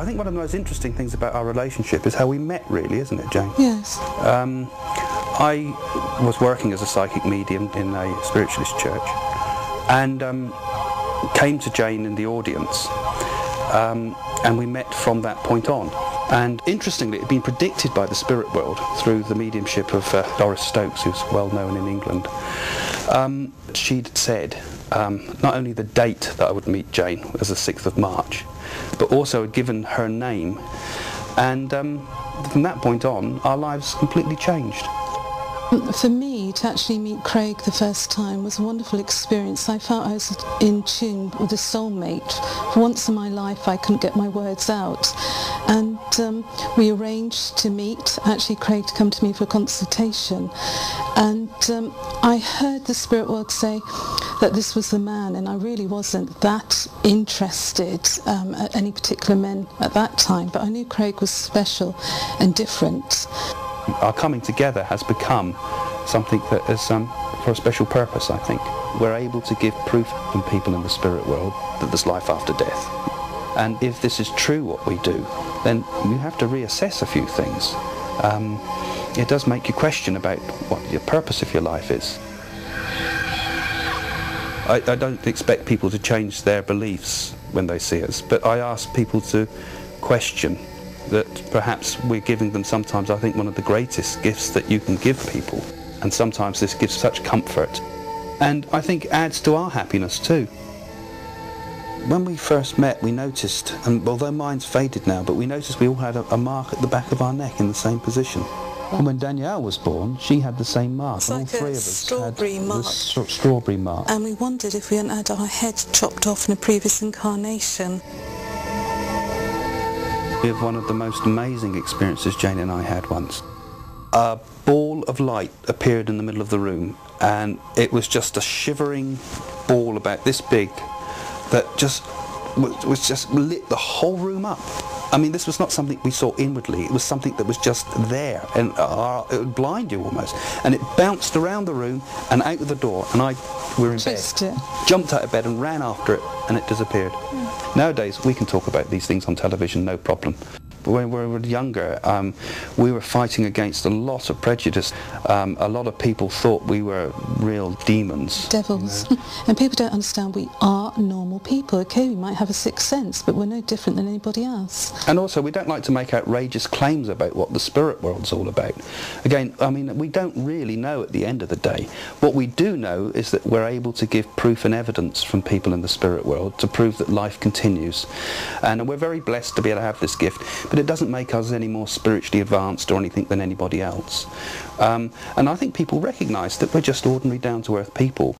I think one of the most interesting things about our relationship is how we met, really, isn't it, Jane? Yes. I was working as a psychic medium in a spiritualist church, and came to Jane in the audience, and we met from that point on. And interestingly, it had been predicted by the spirit world through the mediumship of Doris Stokes, who's well known in England. She'd said not only the date that I would meet Jane as the 6th of March, but also had given her name. And from that point on, our lives completely changed. For me, to actually meet Craig the first time was a wonderful experience. I felt I was in tune with a soulmate. For once in my life, I couldn't get my words out. And we arranged to meet, actually Craig to come to me for a consultation. And I heard the spirit world say that this was the man, and I really wasn't that interested at any particular men at that time. But I knew Craig was special and different. Our coming together has become something that is for a special purpose, I think. We're able to give proof from people in the spirit world that there's life after death. And if this is true, what we do, then you have to reassess a few things. It does make you question about what the purpose of your life is. I don't expect people to change their beliefs when they see us, but I ask people to question that perhaps we're giving them sometimes, I think, one of the greatest gifts that you can give people. And sometimes this gives such comfort. And I think adds to our happiness too. When we first met, we noticed, and although mine's faded now, but we noticed we all had a mark at the back of our neck in the same position. And when Danielle was born, she had the same mark. It's and like all three a of us strawberry had mark. the strawberry mark. And we wondered if we hadn't had our heads chopped off in a previous incarnation. We have one of the most amazing experiences Jane and I had once. A ball of light appeared in the middle of the room, and it was just a shivering ball about this big that just lit the whole room up. I mean, this was not something we saw inwardly, it was something that was just there, and it would blind you almost. And it bounced around the room and out of the door, and we were in bed, jumped out of bed and ran after it, and it disappeared. Nowadays, we can talk about these things on television, no problem. But when we were younger, we were fighting against a lot of prejudice. A lot of people thought we were real demons. Devils. You know? And people don't understand we are normal people. Okay, we might have a sixth sense, but we're no different than anybody else. And also, we don't like to make outrageous claims about what the spirit world's all about. Again, I mean, we don't really know at the end of the day. What we do know is that we're able to give proof and evidence from people in the spirit world to prove that life continues. And we're very blessed to be able to have this gift. But it doesn't make us any more spiritually advanced or anything than anybody else. And I think people recognise that we're just ordinary down-to-earth people.